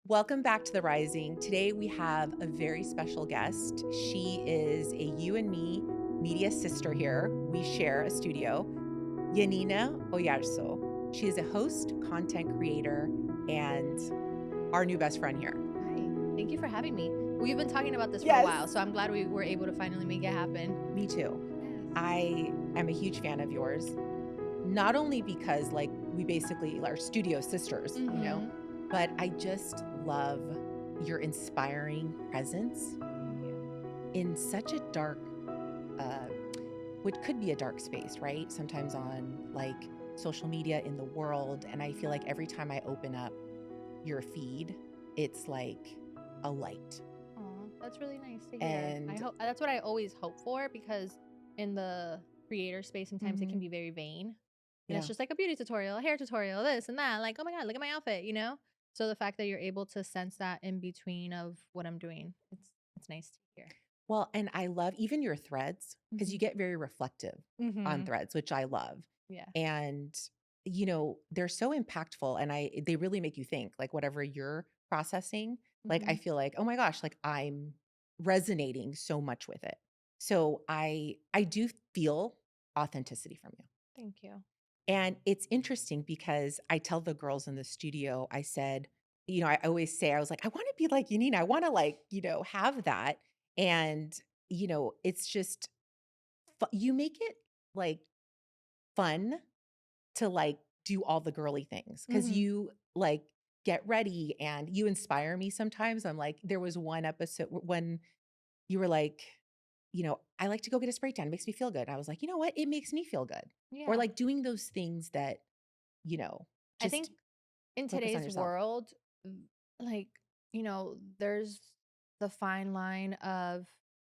Welcome back to The Rising. Today we have a very special guest. She is a You and Me media sister here. We share a studio. Yanina Oyarzo. She is a host, content creator, and our new best friend here. Hi. Thank you for having me. We've been talking about this for a Yes. while, so I'm glad we were able to finally make it happen. Me too. Yes. I am a huge fan of yours. Not only because we basically are studio sisters, but I just love your inspiring presence in such a dark, what could be a dark space, right? Sometimes on social media in the world. And I feel like every time I open up your feed, it's like a light. Aw, that's really nice to hear. And I hope that's what I always hope for, because in the creator space, sometimes it can be very vain. And it's Yeah. just like a beauty tutorial, a hair tutorial, this and that. Like, oh my God, look at my outfit. So the fact that you're able to sense that in between of what I'm doing, it's nice to hear. Well, and I love even your threads because you get very reflective on threads, which I love. Yeah. And they're so impactful and they really make you think, like whatever you're processing, I feel like, oh my gosh, like I'm resonating so much with it. So I do feel authenticity from you. Thank you. And it's interesting because I tell the girls in the studio, I said, I always say, I was like, I want to be like Yanina. I want to have that. And, it's just, you make it like fun to do all the girly things because you get ready and you inspire me sometimes. I'm like, there was one episode when you were like, I like to go get a spray tan. It makes me feel good. I was like, you know what? It makes me feel good. Yeah. Or doing those things that, just I think in focus on today's yourself. world, there's the fine line of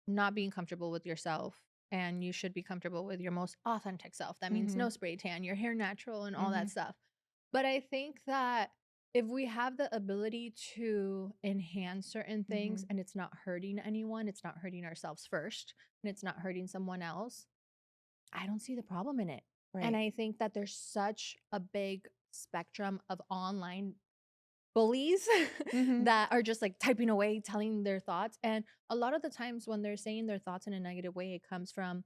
not being comfortable with yourself, and you should be comfortable with your most authentic self. That means no spray tan, your hair natural, and all that stuff. But I think that if we have the ability to enhance certain things and it's not hurting anyone, it's not hurting ourselves first, and it's not hurting someone else, I don't see the problem in it. Right. And I think that there's such a big spectrum of online bullies that are just like typing away, telling their thoughts. And a lot of the times when they're saying their thoughts in a negative way, it comes from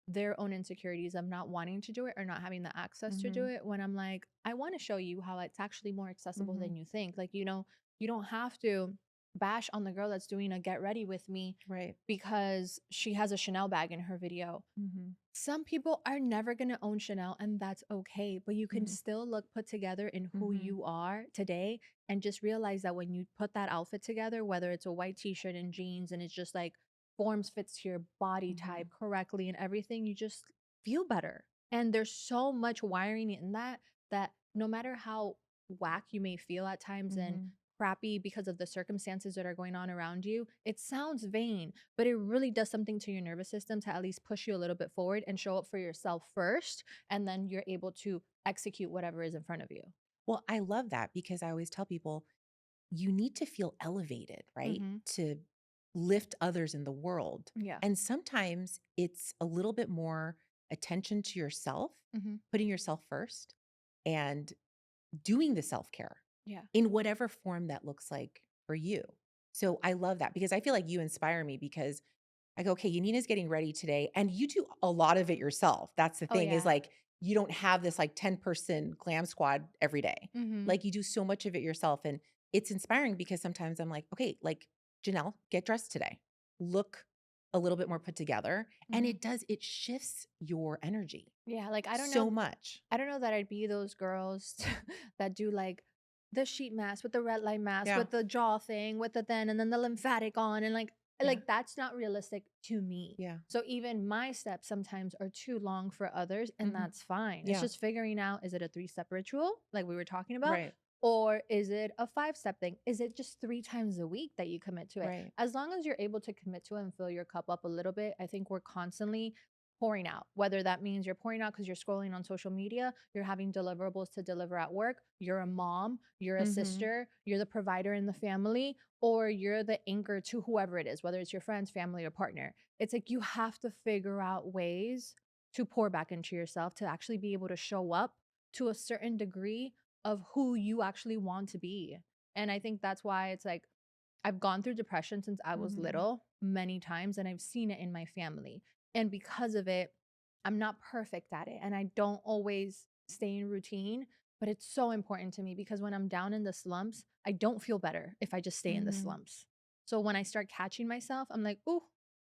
their own insecurities of not wanting to do it or not having the access to do it. When I'm like, I want to show you how it's actually more accessible than you think. Like, you don't have to bash on the girl that's doing a get ready with me, Right. because she has a Chanel bag in her video. Some people are never going to own Chanel, and that's okay. But you can still look put together in who you are today, and just realize that when you put that outfit together, whether it's a white t-shirt and jeans, and it's just like forms fits to your body type correctly and everything, you just feel better. And there's so much wiring in that no matter how whack you may feel at times and crappy because of the circumstances that are going on around you, it sounds vain, but it really does something to your nervous system to at least push you a little bit forward and show up for yourself first, and then you're able to execute whatever is in front of you. Well, I love that because I always tell people you need to feel elevated, right? To lift others in the world. Yeah. And sometimes it's a little bit more attention to yourself, putting yourself first and doing the self-care. Yeah. In whatever form that looks like for you. So I love that because I feel like you inspire me because I go, okay, Yanina's getting ready today. And you do a lot of it yourself. That's the thing is you don't have this 10-person glam squad every day. You do so much of it yourself. And it's inspiring because sometimes I'm like, okay, Janel, get dressed today. Look a little bit more put together. And it shifts your energy. Yeah. Like, I don't so know. much. I don't know that I'd be those girls that do the sheet mask with the red light mask, with the jaw thing, with the and then the lymphatic on, and that's not realistic to me. Yeah. So even my steps sometimes are too long for others, and that's fine. It's just figuring out, is it a 3-step ritual like we were talking about? Right. Or is it a 5-step thing? Is it just 3 times a week that you commit to it? Right. As long as you're able to commit to it and fill your cup up a little bit, I think we're constantly pouring out, whether that means you're pouring out because you're scrolling on social media, you're having deliverables to deliver at work, you're a mom, you're a sister, you're the provider in the family, or you're the anchor to whoever it is, whether it's your friends, family, or partner. It's like you have to figure out ways to pour back into yourself to actually be able to show up to a certain degree of who you actually want to be. And I think that's why it's like I've gone through depression since I was little many times, and I've seen it in my family. And because of it, I'm not perfect at it and I don't always stay in routine, but it's so important to me because when I'm down in the slumps, I don't feel better if I just stay in the slumps. So when I start catching myself, I'm like, ooh,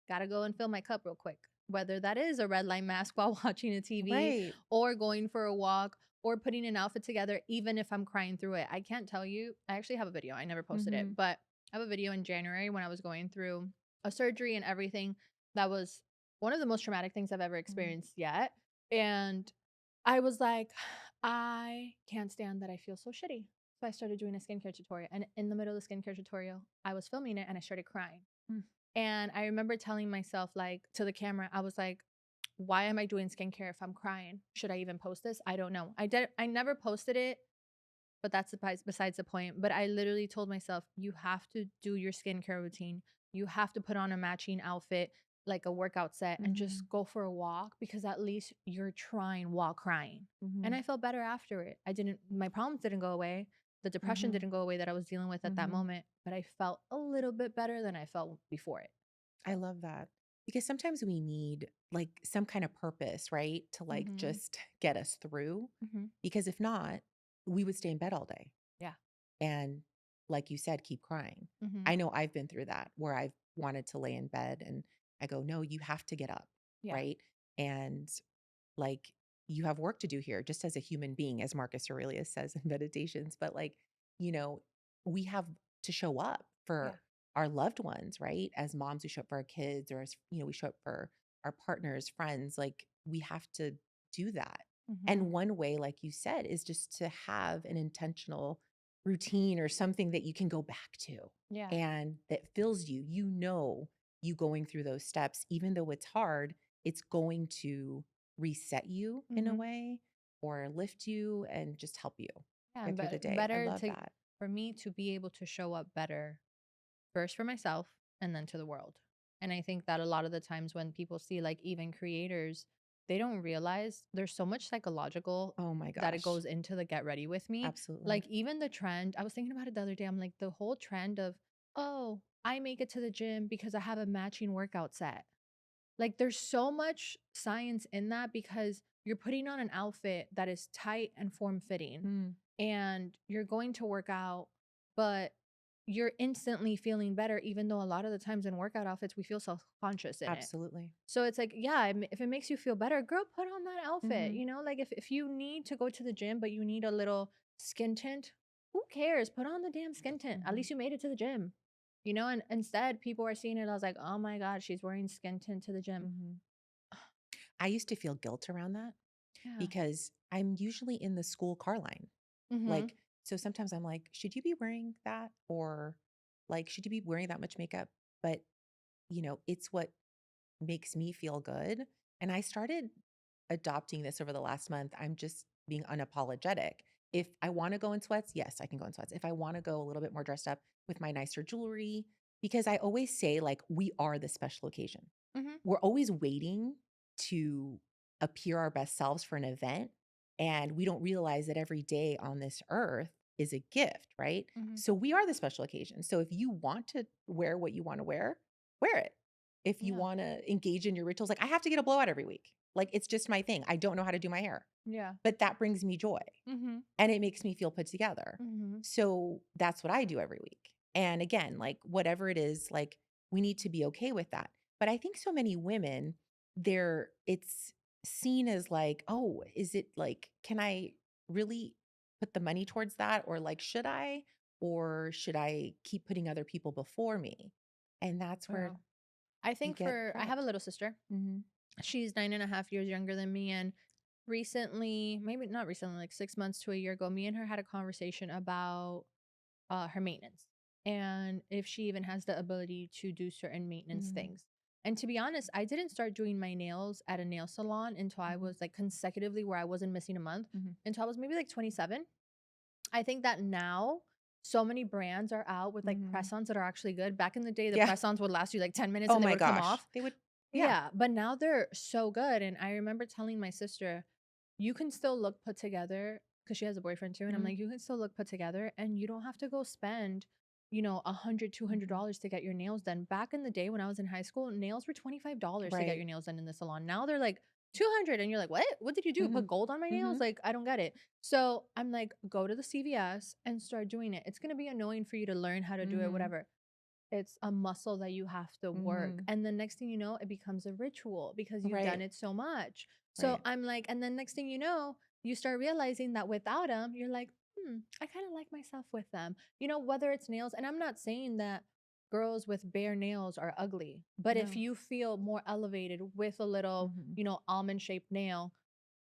gotta go and fill my cup real quick. Whether that is a red light mask while watching a TV Right. or going for a walk or putting an outfit together, even if I'm crying through it. I can't tell you. I actually have a video. I never posted it, but I have a video in January when I was going through a surgery and everything. That was one of the most traumatic things I've ever experienced yet. And I was like, I can't stand that I feel so shitty. So I started doing a skincare tutorial. And in the middle of the skincare tutorial, I was filming it and I started crying. And I remember telling myself, like, to the camera, I was like, why am I doing skincare if I'm crying? Should I even post this? I don't know. I never posted it, but that's besides the point. But I literally told myself, you have to do your skincare routine. You have to put on a matching outfit, like a workout set, and just go for a walk because at least you're trying while crying. And I felt better after it. My problems didn't go away. The depression didn't go away that I was dealing with at that moment, but I felt a little bit better than I felt before it. I So, love that. Because sometimes we need like some kind of purpose, right? To like mm-hmm, just get us through. mm-hmm, Because if not, we would stay in bed all day. yeah, And like you said, keep crying. mm-hmm, I know I've been through that where I've wanted to lay in bed and I go, no, you have to get up. yeah, Right. And like you have work to do here just as a human being, as Marcus Aurelius says in Meditations. But like, you know, we have to show up yeah, for our loved ones, right? As moms, we show up for our kids, or as, we show up for our partners, friends. Like we have to do that. mm-hmm, And one way, like you said, is just to have an intentional routine or something that you can go back to yeah, and that fills you. You going through those steps, even though it's hard, it's going to reset you in a mm-hmm. way or lift you and just help you Yeah, get through the day. I better love to that. for me to be able to show up better first for myself and then to the world. And I think that a lot of the times when people see like even creators, they don't realize there's so much psychological Oh my that it gosh. goes into the get ready with me. Absolutely. Like even the trend, I was thinking about it the other day. I'm like the whole trend of, oh, I make it to the gym because I have a matching workout set. Like there's so much science in that because you're putting on an outfit that is tight and form fitting Mm, and you're going to work out, but you're instantly feeling better, even though a lot of the times in workout outfits, we feel self conscious in it. absolutely. So it's like, yeah, if it makes you feel better, girl, put on that outfit. Hmm. Like if you need to go to the gym, but you need a little skin tint, who cares? Put on the damn skin tint. At Hmm. least you made it to the gym. And instead people are seeing it. I was like, oh my God, she's wearing skin tint to the gym. Hmm. I used to feel guilt around that Yeah. because I'm usually in the school car line. Mm-hmm. Like, so sometimes I'm like, should you be wearing that? Or like, should you be wearing that much makeup? But, it's what makes me feel good. And I started adopting this over the last month. I'm just being unapologetic. If I want to go in sweats, yes, I can go in sweats. If I want to go a little bit more dressed up with my nicer jewelry, because I always say, like, we are the special occasion. Mm-hmm. We're always waiting to appear our best selves for an event. And we don't realize that every day on this earth is a gift, right? Mm-hmm. So we are the special occasion. So if you want to wear what you want to wear it. If you Yeah. want to engage in your rituals, like I have to get a blowout every week. Like it's just my thing. I don't know how to do my hair, Yeah. but that brings me joy Mm-hmm. and it makes me feel put together. Mm-hmm. So that's what I do every week. And again, like whatever it is, like we need to be okay with that. But I think so many women, it's seen as like, oh, is it like, can I really put the money towards that? Or like, should I? Or should I keep putting other people before me? And that's where Well, I you think get I have a trapped. little sister. Hmm. She's 9.5 years younger than me. And recently, maybe not recently, like 6 months to a year ago, me and her had a conversation about her maintenance and if she even has the ability to do certain maintenance Hmm. things. And to be honest, I didn't start doing my nails at a nail salon until I Hmm. was like consecutively where I wasn't missing a month Hmm. until I was maybe like 27. I think that now so many brands are out with like Hmm. press-ons that are actually good. Back in the day, the Yeah. press-ons would last you like 10 minutes Oh and they my would come gosh. off. They would, yeah. Yeah, but now they're so good. And I remember telling my sister, you can still look put together because she has a boyfriend too. And I'm Mhm. like, you can still look put together and you don't have to go spend, $100, Mhm. $200 to get your nails done. Back in the day when I was in high school, nails were $25 to get Right. your nails done in the salon. Now they're like 200. And you're like, what? What did you do? Put Mhm. gold on my nails? Mhm. Like, I don't get it. So I'm like, go to the CVS and start doing it. It's going to be annoying for you to learn how to do it, Mhm. whatever. It's a muscle that you have to work. Mhm. And then next thing you know, it becomes a ritual because you've done Right. it so much. So Right. I'm like, and then next thing you know, you start realizing that without them, you're like, I kind of like myself with them. Whether it's nails, and I'm not saying that girls with bare nails are ugly, but if No. you feel more elevated with a little, Mhm. almond shaped nail,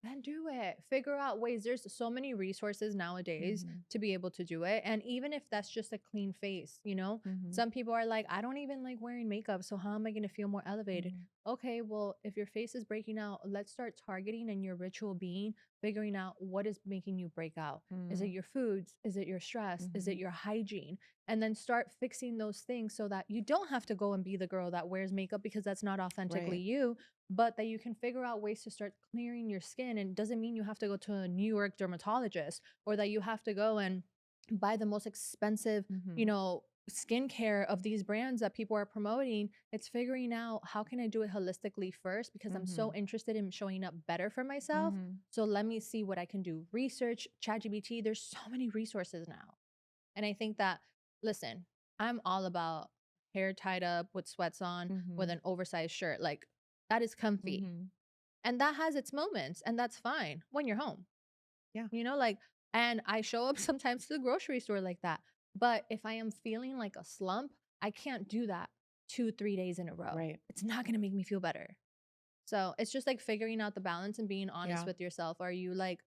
then do it. Figure out ways. There's so many resources nowadays Mhm. to be able to do it. And even if that's just a clean face, Mhm. some people are like, I don't even like wearing makeup. So how am I going to feel more elevated? Mhm. Okay, well, if your face is breaking out, let's start targeting in your ritual being, figuring out what is making you break out. Is it Mhm. your foods? Is it your stress? Is it Mhm. your hygiene? And then start fixing those things so that you don't have to go and be the girl that wears makeup because that's not authentically Right. you, but that you can figure out ways to start clearing your skin. And it doesn't mean you have to go to a New York dermatologist or that you have to go and buy the most expensive, Mhm. skincare of these brands that people are promoting. It's figuring out how can I do it holistically first because I'm so Mhm. interested in showing up better for myself. Mhm. So let me see what I can do. Research, ChatGPT, there's so many resources now. And I think that, listen, I'm all about hair tied up with sweats on with Mhm. an oversized shirt. Like, that is comfy. Mhm. And that has its moments, and that's fine when you're home, Yeah. like, and I show up sometimes to the grocery store like that. But if I am feeling like a slump, I can't do that 2, 3 days in a row. Right. It's not going to make me feel better. So it's just like figuring out the balance and being honest Yeah. with yourself. Are you like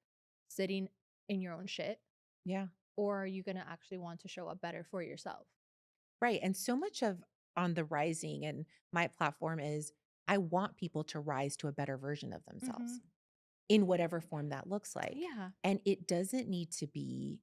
sitting in your own shit, Yeah. or are you going to actually want to show up better for yourself? Right. And so much of on the rising and my platform is I want people to rise to a better version of Mm-hmm. themselves in whatever form that looks like. Yeah. And it doesn't need to be,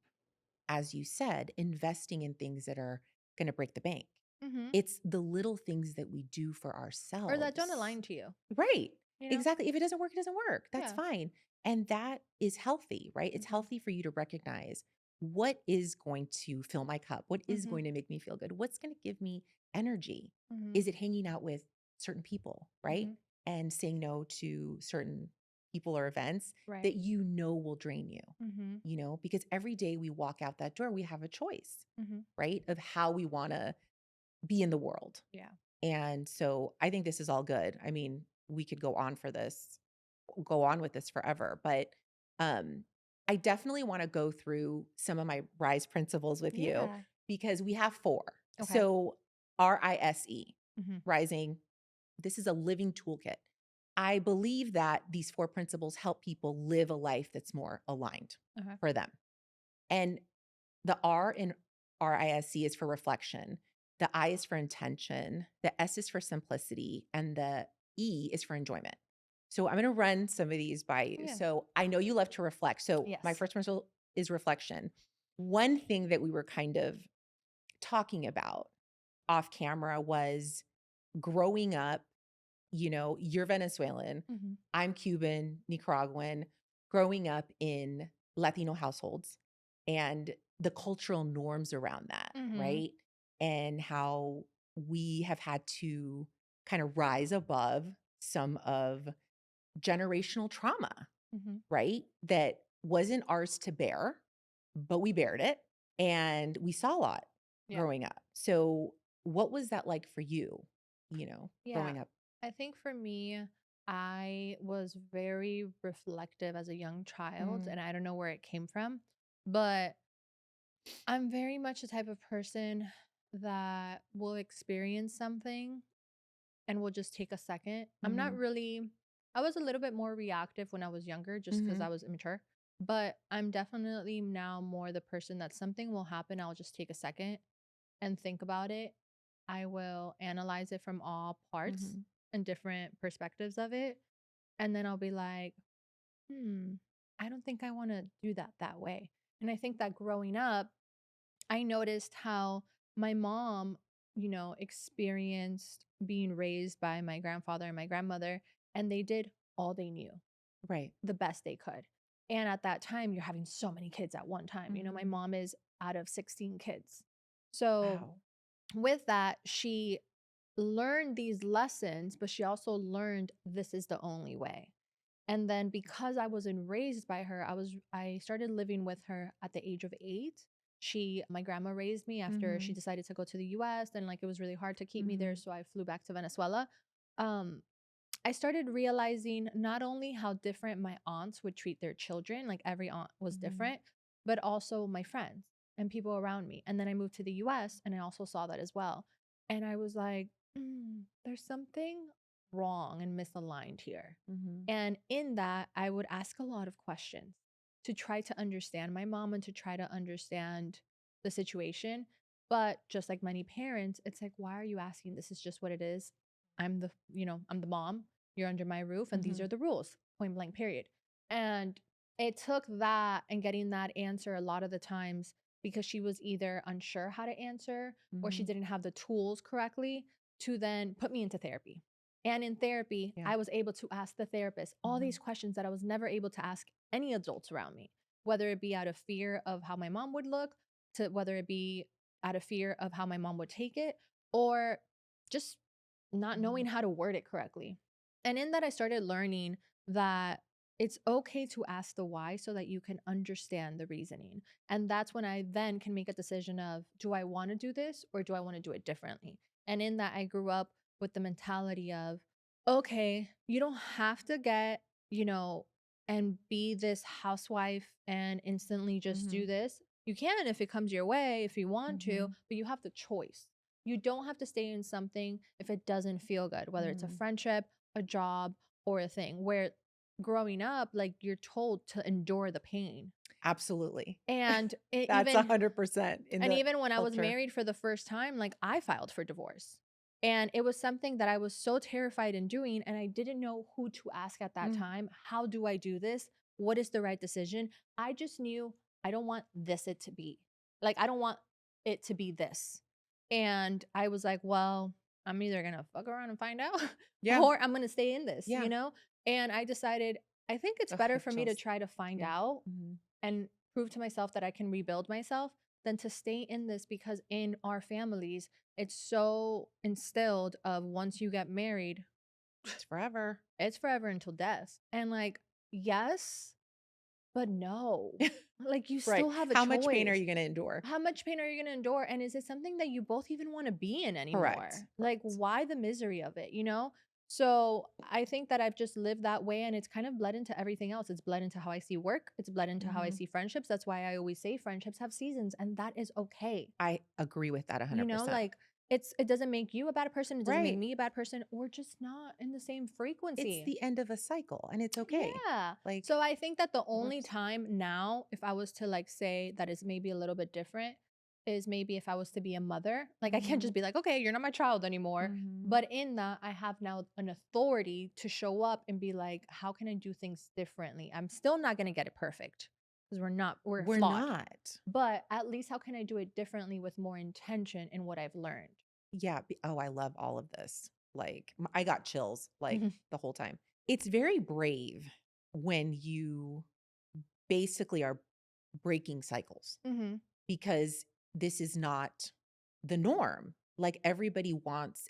as you said, investing in things that are going to break the bank. Mm-hmm. It's the little things that we do for Or that don't ourselves. align to you, Right. you know? Exactly. If it doesn't work, it doesn't work. That's Yeah. fine. And that is healthy, right? It's Mm-hmm. healthy for you to recognize what is going to fill my cup? What is Mm-hmm. going to make me feel good? What's going to give me energy? Mm-hmm. Is it hanging out with certain people, right? Mm-hmm. And saying no to certain people or events Right. that you know will drain you, Mm-hmm. because every day we walk out that door, we have a choice, Mm-hmm. right? Of how we want to be in the world. Yeah. And so I think this is all good. I mean, we could go on with this forever, but um I definitely want to go through some of my rise principles with you Yeah. because we have four. Okay. So RISE, Mm-hmm. rising, this is a living toolkit. I believe that these four principles help people live a life that's more aligned Okay. for them. And the R in RISC is for reflection. The I is for intention. The S is for simplicity. And the E is for enjoyment. So I'm going to run some of these by you. Yeah. So I know you love to reflect. So my Yes. first principle is reflection. One thing that we were kind of talking about off camera was growing up, you're Venezuelan, Mm-hmm. I'm Cuban, Nicaraguan, growing up in Latino households and the cultural norms around that, Mm-hmm. right? And how we have had to kind of rise above some of generational trauma, Mm-hmm. right? That wasn't ours to bear, but we bared it and we saw a lot Yeah. growing up. So, what was that like for you, Yeah. growing up? I think for me, I was very reflective as a young child, Mm, and I don't know where it came from, but I'm very much the type of person that will experience something and will just take a second. I'm not mhm, really, I was a little bit more reactive when I was younger just because I mhm, was immature, but I'm definitely now more the person that something will happen. I'll just take a second and think about it. I will analyze it from all parts mhm. and different perspectives of it. And then I'll be like, I don't think I want to do that way. And I think that growing up, I noticed how my mom, experienced being raised by my grandfather and my grandmother, and they did all they knew, Right. the best they could. And at that time, you're having so many kids at one time. You know, my Mhm. mom is out of 16 kids. So Wow. with that, she learned these lessons, but she also learned this is the only way. And then because I wasn't raised by her, I started living with her at the age of 8. My grandma raised me after she Mhm. decided to go to the US, and like it was really hard to keep me there, Mhm. so I flew back to Venezuela. Um I started realizing not only how different my aunts would treat their children, like every aunt was Mhm. different, but also my friends and people around me. And then I moved to the US and I also saw that as well. And I was like, there's something wrong and misaligned here. Mhm. And in that, I would ask a lot of questions to try to understand my mom and to try to understand the situation. But just like many parents, it's like, why are you asking? This is just what it is. I'm the mom, you're under my roof, and these are Mhm. the rules, point blank, period. And it took that and getting that answer a lot of the times because she was either unsure how to answer or she Mhm. didn't have the tools correctly to then put me into therapy. And in therapy, Yeah. I was able to ask the therapist all these Mhm. questions that I was never able to ask any adults around me, whether it be out of fear of how my mom would look, to whether it be out of fear of how my mom would take it, or just not knowing Mhm. how to word it correctly. And in that, I started learning that it's okay to ask the why so that you can understand the reasoning. And that's when I then can make a decision of, do I want to do this or do I want to do it differently? And in that, I grew up with the mentality of, okay, you don't have to get, you know, and be this housewife and instantly just do Mhm. this. You can if it comes your way, if you want to, Mhm. but you have the choice. You don't have to stay in something if it doesn't feel good, whether it's a Mhm. friendship, a job, or a thing where growing up, like you're told to endure the pain. Absolutely. And it That's even 100% in and the even when I was culture. married for the first time, like I filed for divorce. And it was something that I was so terrified in doing, and I didn't know who to ask at that Mm. time. How do I do this? What is the right decision? I just knew I don't want it to be. Like, I don't want it to be this. And I was like, well, I'm either going to fuck around and find out Yeah. or I'm going to stay in this, Yeah. you know? And I decided, I think it's Ugh, I better have for me to chills. try to find Yeah. out Mhm. and prove to myself that I can rebuild myself than to stay in this because in our families, it's so instilled of once you get married, It's forever. it's forever until death. And like, yes, but no. Like you Right. still have a How much pain are choice. you gonna endure? How much pain are you going to endure? And is it something that you both even want to be in Correct. anymore? Like, Correct. why the misery of it, you know? So I think that I've just lived that way and it's kind of bled into everything else. It's bled into how I see work, it's bled into how I Mhm. see friendships. That's why I always say friendships have seasons, and that is okay. I agree with that You know, 100%. like it doesn't make you a bad person, it doesn't make Right. me a bad person. We're just not in the same It's frequency. the end of a cycle, and it's okay. Yeah. Like, So I think that the it only works. time now, if I was to like say that is maybe a little bit different, is maybe if I was to be a mother. Like I can't Mhm. just be like, okay, you're not my child anymore. Mhm. But in that, I have now an authority to show up and be like, how can I do things differently? I'm still not gonna get it perfect because we're We're flawed. not. But at least how can I do it differently with more intention in what I've learned? Yeah, oh, I love all of this. Like, I got chills, like, Mhm. the whole time. It's very brave when you basically are breaking cycles Mhm. because this is not the norm. Like, everybody wants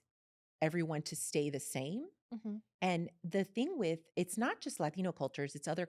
everyone to stay the same. Mhm. And the thing with it's not just Latino cultures, it's other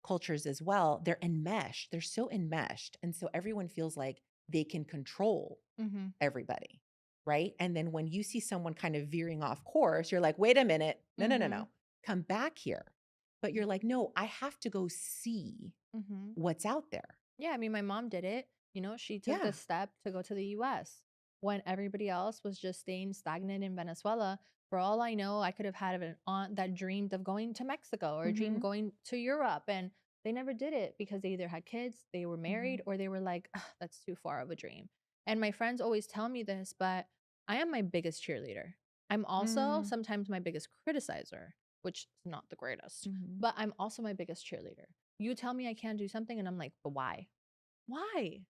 cultures as well. They're enmeshed. They're so enmeshed. And so everyone feels like they can control Mhm. everybody. Right. And then when you see someone kind of veering off course, you're like, wait a minute. No, no, no, Mhm. no. Come back here. But you're like, no, I have to go see Mhm. what's out there. Yeah, I mean, my mom did it. You know, she took the Yeah. step to go to the US when everybody else was just staying stagnant in Venezuela. For all I know, I could have had an aunt that dreamed of going to Mexico or dreamed Hmm. going to Europe, and they never did it because they either had kids, they were married, Hmm. or they were like, "Ugh, that's too far of a dream." And my friends always tell me this, but I am my biggest cheerleader. I'm also Mm. sometimes my biggest criticizer, which is not the greatest, Hmm. but I'm also my biggest cheerleader. You tell me I can't do something, and I'm like, but why? Why?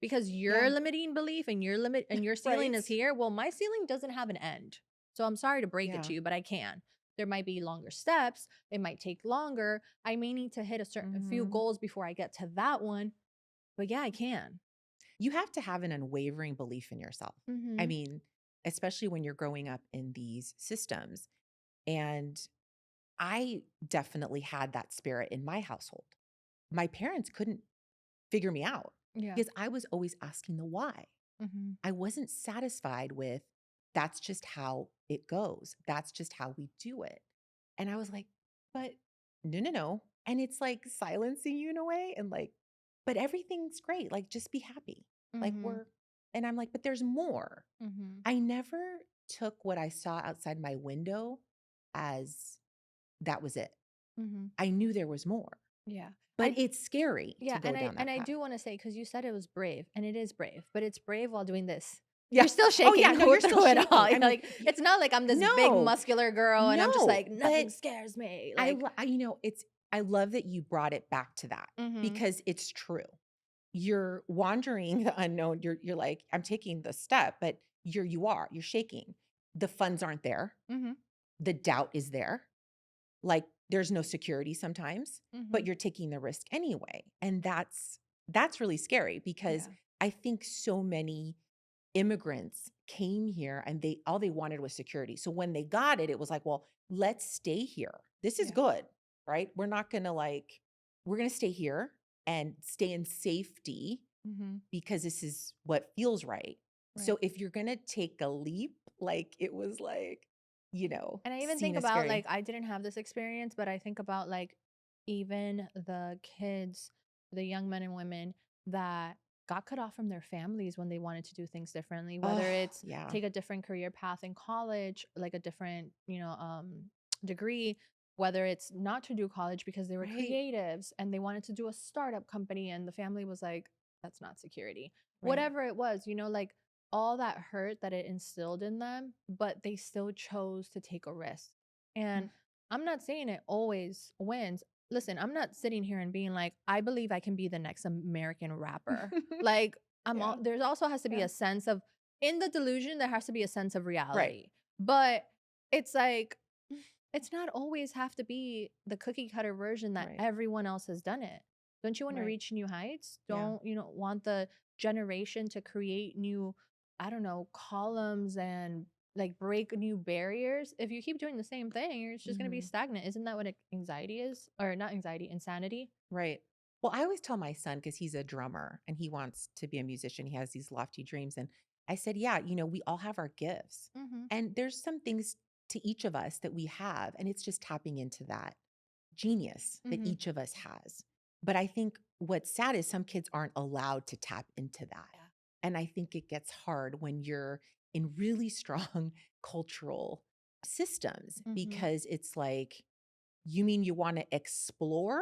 Because your Yeah. limiting belief and your ceiling Right. is here. Well, my ceiling doesn't have an end. So I'm sorry to break it Yeah. to you, but I can. There might be longer steps. It might take longer. I may need to hit a few Mhm. goals before I get to that one. But yeah, I can. You have to have an unwavering belief in yourself. I Mhm. mean, especially when you're growing up in these systems. And I definitely had that spirit in my household. My parents couldn't figure me out Yeah. because I was always asking the why. Mhm. I wasn't satisfied with that's just how it goes. That's just how we do it. And I was like, but no, no, no. And it's like silencing you in a way and like, but everything's great. Like, just be happy. Like, Mhm. and I'm like, but there's more. Mhm. I never took what I saw outside my window as that was it. Mhm. I knew there was more, Yeah. but I it's scary to Yeah, go down and that I path. do wanna say, because you said it was brave, and it is brave, but it's brave while doing this. Yeah. You're still Oh, yeah. shaking No, you're still through it shaking. all. I You're mean, like, it's not like I'm this big no, muscular girl and I'm just no, like, but "Nothing scares me." I, Like I love that you brought it back to that mhm, because it's true. You're wandering the unknown. You're like, I'm taking the step, but you're shaking. The funds aren't there. mhm, The doubt is there. Like there's no security sometimes, but mhm. you're taking the risk anyway. And that's really scary because Yeah, I think so many immigrants came here and they all they wanted was security. So when they got it, it was like, well, let's stay here. This is yeah. good, right? We're gonna stay here and stay in safety Mhm. because this is what feels right. So Right. if you're gonna take a leap, like it was like, And I even seen think as about, scary. like, I didn't have this experience, but I think about, like, even the kids, the young men and women that got cut off from their families when they wanted to do things differently, whether Oh, it's yeah. take a different career path in college, like a different, degree, whether it's not to do college because they were Right, creatives and they wanted to do a startup company and the family was like, that's not security. right. Whatever it was, like all that hurt that it instilled in them, but they still chose to take a risk. Mm. And I'm not saying it always wins. Listen, I'm not sitting here and being like, I believe I can be the next American rapper. Like, Yeah, there's also has to be yeah. a sense of, in the delusion, there has to be a sense of Right, reality. But it's like, it's not always have to be the cookie cutter version that right, everyone else has done it. Don't you want to right. reach new heights? Yeah. Don't you know want the generation to create new, I don't know, columns and like break new barriers? If you keep doing the same thing, it's just going to be Mhm. stagnant. Isn't that what anxiety is? Or not anxiety, insanity? Right. Well, I always tell my son because he's a drummer and he wants to be a musician. He has these lofty dreams. And I said, yeah, we all have our gifts. Mhm. And there's some things to each of us that we have. And it's just tapping into that genius that Mhm. each of us has. But I think what's sad is some kids aren't allowed to tap into that. Yeah. And I think it gets hard when you're in really strong cultural systems Mhm. because it's like, you mean you want to explore?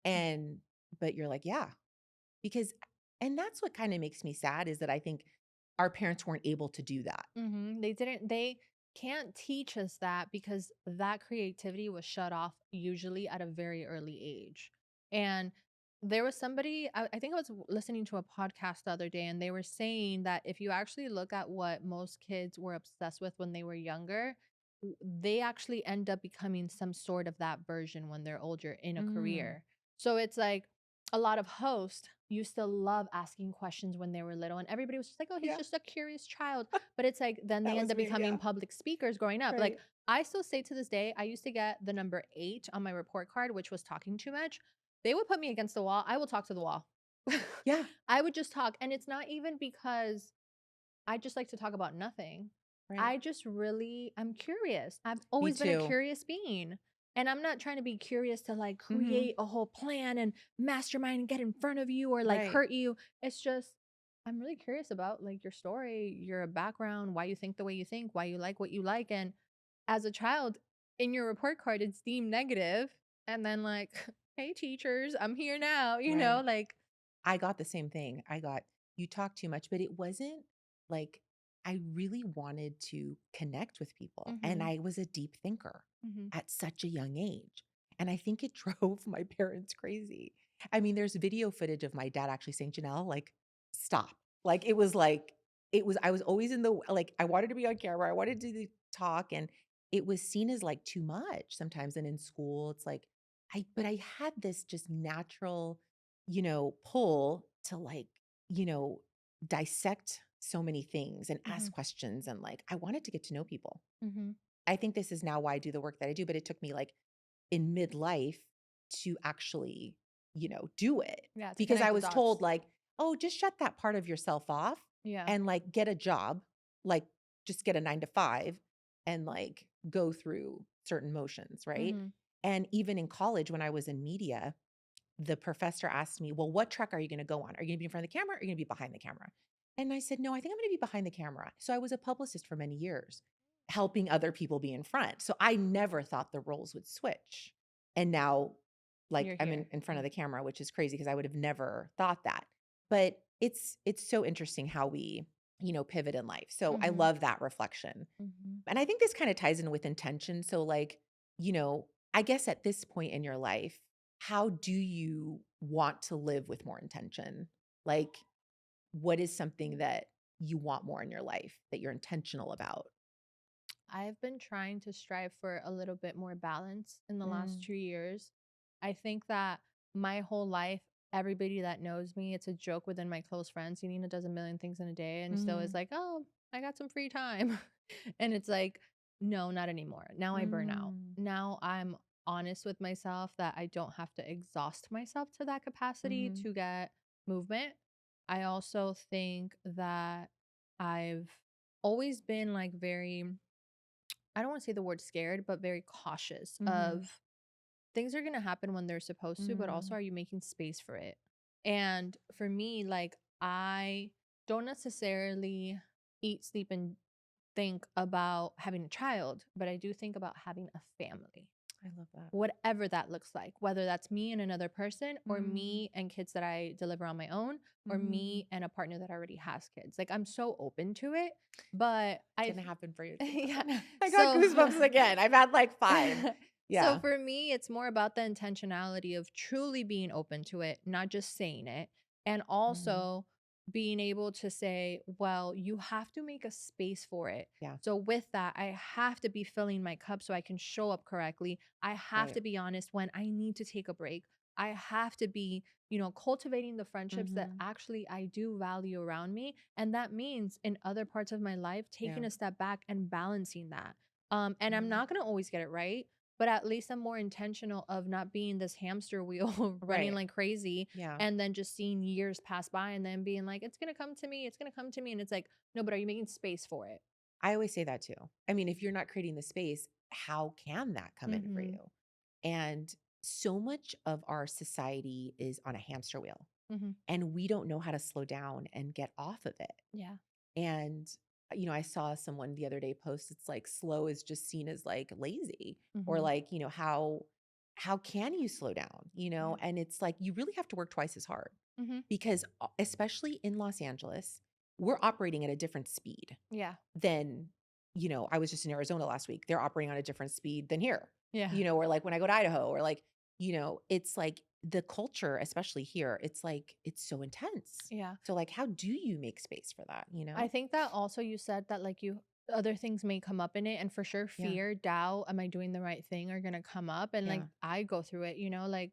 And but you're like, "Yeah." Because and that's what kinda makes me sad is that I think our parents weren't able to do that. They can't teach us that because that creativity was shut off usually at a very early age. And there was somebody, I think I was listening to a podcast the other day, and they were saying that if you actually look at what most kids were obsessed with when they were younger, they actually end up becoming some sort of that version when they're older in a Mm, career. So it's like a lot of hosts used to love asking questions when they were little, and everybody was just like, oh, he's yeah, just a curious child. But it's like then they that end was up me, becoming yeah, public speakers growing up. Like right. I still say to this day, I used to get the number 8 on my report card, which was talking too much. They would put me against the wall. I will talk to the wall. Yeah, I would just talk. And it's not even because I just like to talk about nothing. right. I'm curious. I've Me always been a too. curious being. And I'm not trying to be curious to like Mhm, create a whole plan and mastermind and get in front of you or like right, hurt you. It's just, I'm really curious about like your story, your background, why you think the way you think, why you like what you like. And as a child, in your report card, it's deemed negative. And then like, hey teachers, I'm here now, right. like, I got the same thing. I got, "You talk too much," but it wasn't like I really wanted to connect with people, and mm-hmm, I was a deep thinker mm-hmm, at such a young age, and I think it drove my parents crazy. I mean, there's video footage of my dad actually saying, "Janelle, like, stop." Like, it was I was always in the like, I wanted to be on camera, I wanted to talk, and it was seen as like too much sometimes. And in school, it's like, but I had this just natural, pull to like, you know, dissect so many things and ask Mhm. questions. And like, I wanted to get to know people. Mhm. I think this is now why I do the work that I do, but it took me like in midlife to actually, do it Yeah, to because I connect the was dots. told like, "Oh, just shut that part of yourself off Yeah. and like get a job, like just get a 9 to 5 and like go through certain motions," right? Mhm. And even in college when I was in media, the professor asked me, "Well, what track are you going to go on? Are you going to be in front of the camera or are you going to be behind the camera?" And I said, "No, I think I'm going to be behind the camera." So I was a publicist for many years, helping other people be in front. So I never thought the roles would switch. And now, like You're I'm here. in front of Yeah. the camera, which is crazy because I would have never thought that. But it's so interesting how we, pivot in life. So I Mhm. love that reflection. Mhm. And I think this kind of ties in with intention. So, like, I guess at this point in your life, how do you want to live with more intention? Like, what is something that you want more in your life that you're intentional about? I've been trying to strive for a little bit more balance in the last Mm, 2 years. I think that my whole life, everybody that knows me, it's a joke within my close friends. Yanina does a million things in a day and still is mhm, like, oh, I got some free time. And it's like, no, not anymore. Now I burn out. mm, Now I'm honest with myself that I don't have to exhaust myself to that capacity mhm, to get movement. I also think that I've always been like very, I don't want to say the word scared, but very cautious mhm, of things are going to happen when they're supposed to, but also mm, are you making space for it? And for me, like, I don't necessarily eat, sleep, and think about having a child, but I do think about having a family, I love that. whatever that looks like, whether that's me and another person, or Mm, me and kids that I deliver on my own, or mhm. me and a partner that already has kids. Like, I'm so open to it, but It's I, gonna happen for you too. yeah. I got So, goosebumps again. I've had like 5. so Yeah. for me, it's more about the intentionality of truly being open to it, not just saying it. And Mhm. also being able to say, well, you have to make a space for it. Yeah. So with that, I have to be filling my cup so I can show up correctly. I have Right. to be honest when I need to take a break. I have to be, cultivating the friendships that Mhm. actually I do value around me. And that means in other parts of my life, Yeah. taking a step back and balancing that. And I'm Mhm. not going to always get it right, but at least I'm more intentional of not being this hamster wheel running Right. like crazy Yeah. and then just seeing years pass by and then being like, it's going to come to me. It's going to come to me. And it's like, no, but are you making space for it? I always say that too. I mean, if you're not creating the space, how can that come in for Mm-hmm. you? And so much of our society is on a hamster wheel, Mm-hmm. and we don't know how to slow down and get off of it. Yeah. And, I saw someone the other day post, it's like slow is just seen as like lazy or Mm-hmm. like, how can you slow down? Yeah. And it's like you really have to work twice as hard Mm-hmm. because especially in Los Angeles, we're operating at a different speed Yeah. than, I was just in Arizona last week. They're operating on a different speed than here. Yeah. Or like when I go to Idaho or like, it's like the culture, especially here, it's like it's so intense. Yeah. So like how do you make space for that, I think that also you said that like you other things may come up in it, and for sure Yeah. fear, doubt, am I doing the right thing are going to come up, and like Yeah. I go through it, like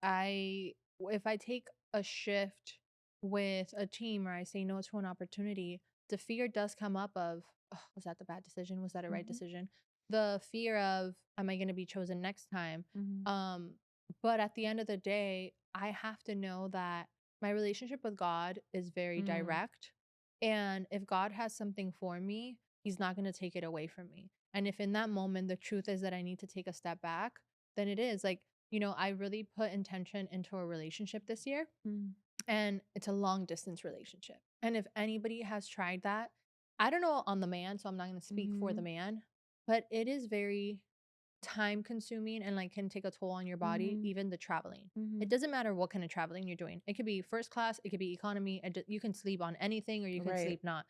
if I take a shift with a team or I say no to an opportunity, the fear does come up of, oh, was that the bad decision? Was that a right Mhm. decision? The fear of, am I going to be chosen next time? Mhm. Um but at the end of the day, I have to know that my relationship with God is very Mm. direct, and if God has something for me, He's not going to take it away from me. And if in that moment the truth is that I need to take a step back, then it is. Like, I really put intention into a relationship this year, Mm. and it's a long distance relationship. And if anybody has tried that, I don't know on the man, so I'm not going to speak for the Mhm. man, but it is very time consuming and like can take a toll on your body, Mhm. even the traveling. It Mhm. doesn't matter what kind of traveling you're doing. It could be first class, it could be economy, you can sleep on anything or you can Right. sleep not.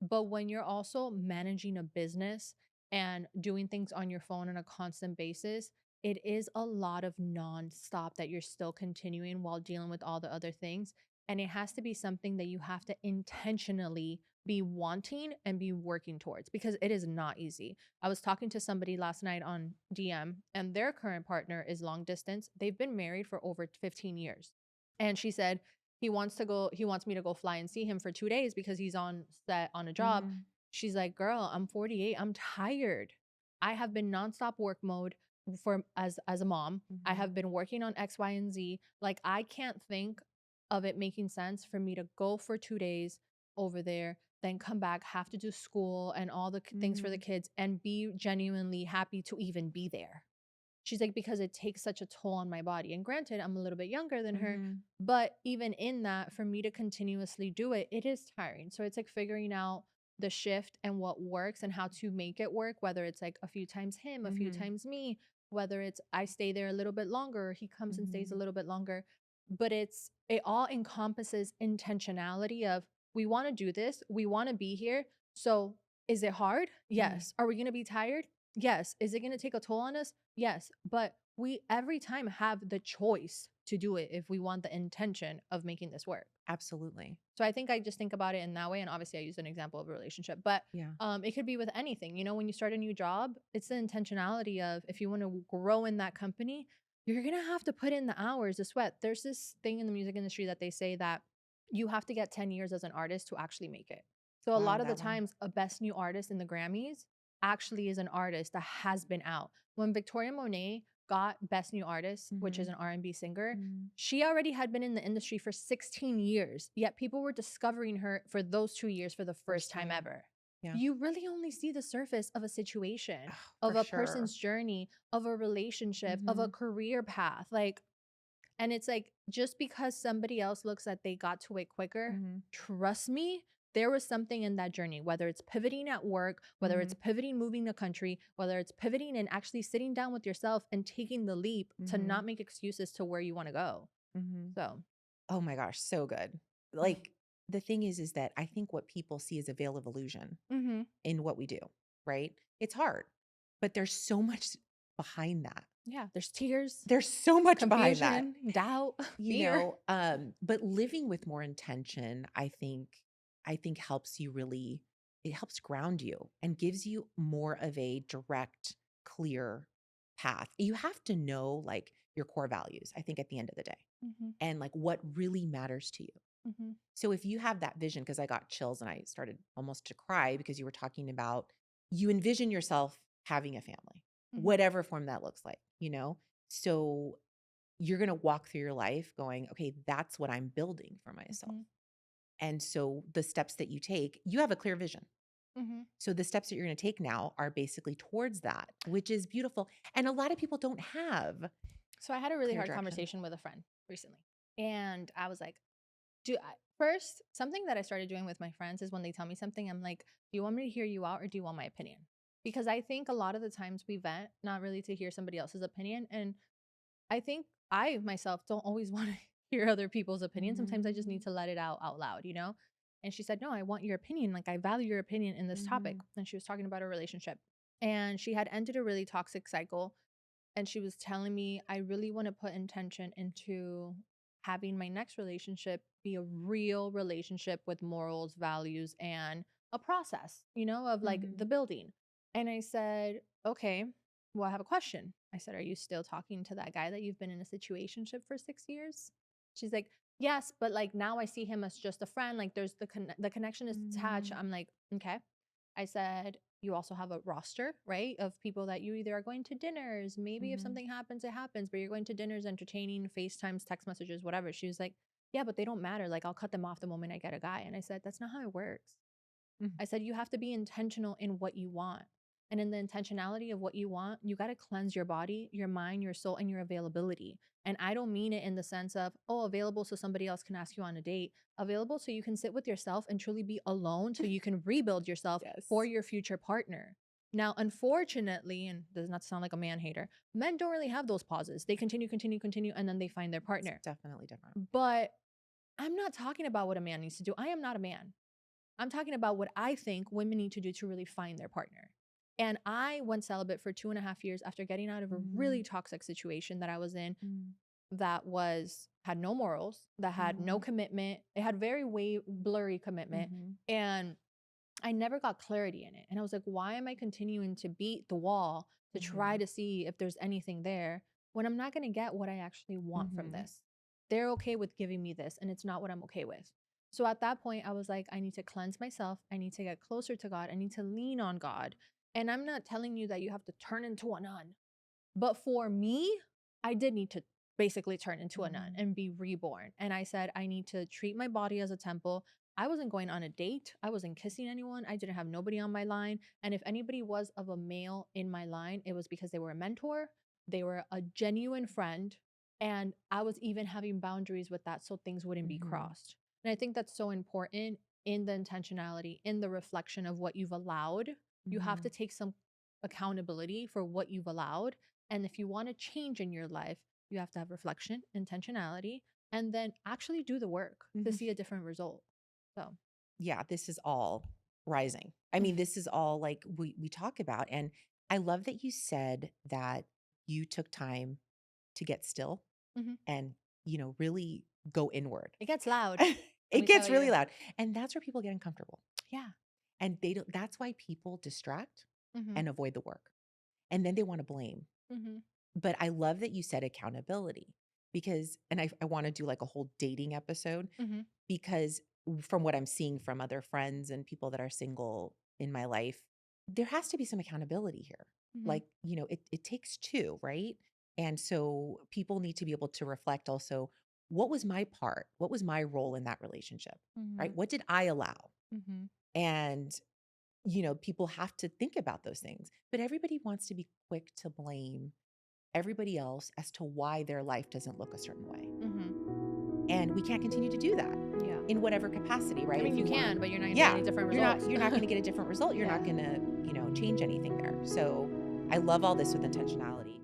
But when you're also managing a business and doing things on your phone on a constant basis, it is a lot of nonstop that you're still continuing while dealing with all the other things. And it has to be something that you have to intentionally be wanting and be working towards, because it is not easy. I was talking to somebody last night on DM, and their current partner is long distance. They've been married for over 15 years. And she said he wants me to go fly and see him for 2 days because he's on set on a job. Mhm. She's like, "Girl, I'm 48. I'm tired. I have been nonstop work mode for as a mom. I Mhm. have been working on X, Y, and Z. Like, I can't think of it making sense for me to go for 2 days over there, then come back, have to do school and all the things for the Mhm. kids, and be genuinely happy to even be there." She's like, "Because it takes such a toll on my body." And granted, I'm a little bit younger than her, Mhm. but even in that, for me to continuously do it, it is tiring. So it's like figuring out the shift and what works and how to make it work, whether it's like a few times him, a few Mhm. times me, whether it's I stay there a little bit longer, or he comes and stays a Mhm. little bit longer. But it all encompasses intentionality of, we want to do this, we want to be here. So is it hard? Mhm. Yes. Are we going to be tired? Yes. Is it going to take a toll on us? Yes. But we every time have the choice to do it if we want the intention of making this work. Absolutely. So I think I just think about it in that way. And obviously I use an example of a relationship, but Yeah. it could be with anything. You know, when you start a new job, it's the intentionality of, if you want to grow in that company, you're going to have to put in the hours, the sweat. There's this thing in the music industry that they say that you have to get 10 years as an artist to actually make it. So a Wow, lot of the that long. times, a best new artist in the Grammys actually is an artist that has been out. When Victoria Monet got best new artist, which is Mhm. an R&B singer, Mhm. she already had been in the industry for 16 years, yet people were discovering her for those 2 years for the first First time time. ever. Yeah. You really only see the surface of a situation, Oh, of for a sure. person's journey, of a relationship, of a Mhm. career path. Like, and it's like, just because somebody else looks like they got to it quicker, Mhm. trust me, there was something in that journey, whether it's pivoting at work, whether it's Mhm. pivoting, moving the country, whether it's pivoting and actually sitting down with yourself and taking the leap to Mhm. not make excuses to where you want to go. Mhm. So, Oh my gosh, so good. Like, the thing is that I think what people see is a veil of illusion mhm. in what we do, right? It's hard, but there's so much behind that. Yeah, there's tears, There's so much behind that, confusion, doubt, fear. but living with more intention, I think helps you really, it helps ground you and gives you more of a direct, clear path. You have to know like your core values, I think at the end of the day, Mhm, and like what really matters to you. mhm, So if you have that vision, because I got chills and I started almost to cry because you were talking about, you envision yourself having a family, mhm, whatever form that looks like, you know? So you're going to walk through your life going, okay, that's what I'm building for myself. mhm, And so the steps that you take, you have a clear vision. mhm. So the steps that you're going to take now are basically towards that, which is beautiful. And a lot of people don't have So I had a really clear hard direction. conversation with a friend recently. And I was like, first, something that I started doing with my friends is when they tell me something, I'm like, "Do you want me to hear you out or do you want my opinion?" Because I think a lot of the times we vent not really to hear somebody else's opinion, and I think I myself don't always want to hear other people's opinions. Sometimes I just need Mhm. to let it out loud, you know? And she said, "No, I want your opinion. Like, I value your opinion in this topic." Mhm. And she was talking about a relationship. And she had ended a really toxic cycle. And she was telling me, "I really want to put intention into having my next relationship be a real relationship with morals, values, and a process, you know, of like the Mhm. building." And I said, "Okay, well, I have a question." I said, "Are you still talking to that guy that you've been in a situationship for 6 years?" She's like, "Yes, but like now I see him as just a friend. Like there's the connection is detached." Mhm. I'm like, "Okay." I said, "You also have a roster, right? Of people that you either are going to dinners, maybe if Mhm. something happens, it happens, but you're going to dinners, entertaining, FaceTimes, text messages, whatever." She was like, "Yeah, but they don't matter. Like I'll cut them off the moment I get a guy." And I said, "That's not how it works." Mhm. I said, "You have to be intentional in what you want. And in the intentionality of what you want, you got to cleanse your body, your mind, your soul, and your availability." And I don't mean it in the sense of, oh, available so somebody else can ask you on a date, available so you can sit with yourself and truly be alone so you can rebuild yourself for Yes. your future partner. Now, unfortunately, and does not sound like a man hater, men don't really have those pauses. They continue, continue, continue, and then they find their It's partner. definitely different. But I'm not talking about what a man needs to do. I am not a man. I'm talking about what I think women need to do to really find their partner. And I went celibate for 2.5 years after getting out of a really Mhm. toxic situation that I was in, Mhm. that had no morals, that had no Mhm. commitment. It had very way blurry commitment. Mhm. And I never got clarity in it. And I was like, why am I continuing to beat the wall to try Mhm. to see if there's anything there when I'm not going to get what I actually want from Mhm. this? They're okay with giving me this, and it's not what I'm okay with. So at that point, I was like, I need to cleanse myself. I need to get closer to God. I need to lean on God. And I'm not telling you that you have to turn into a nun. But for me, I did need to basically turn into a nun Mhm. and be reborn. And I said, I need to treat my body as a temple. I wasn't going on a date. I wasn't kissing anyone. I didn't have nobody on my line. And if anybody was of a male in my line, it was because they were a mentor, they were a genuine friend. And I was even having boundaries with that so things wouldn't be Mhm. crossed. And I think that's so important in the intentionality, in the reflection of what you've allowed. You have to Mhm. take some accountability for what you've allowed, and if you want to change in your life, you have to have reflection, intentionality, and then actually do the work to Mhm. see a different result. So, Yeah, this is all rising. I mean, this is all like we talk about, and I love that you said that you took time to get still mhm. and, really go inward. It gets loud. Let It me tell gets you. really loud, and that's where people get uncomfortable. Yeah. And they don't that's why people distract hmm and avoid the work. And then they wanna blame. hmm But I love that you said accountability because and I wanna do like a whole dating episode hmm because from what I'm seeing from other friends and people that are single in my life, there has to be some accountability here. hmm Like, it takes two, right? And so people need to be able to reflect also, what was my part? What was my role in that relationship? Right? hmm What did I allow? hmm And people have to think about those things. But everybody wants to be quick to blame everybody else as to why their life doesn't look a certain way. hmm And we can't continue to do that Yeah. in whatever capacity, I right? mean, If you you want can, but you're not gonna get yeah, any different you're not results. you're not gonna get a different result. You're not Yeah. gonna, change anything there. So I love all this with intentionality.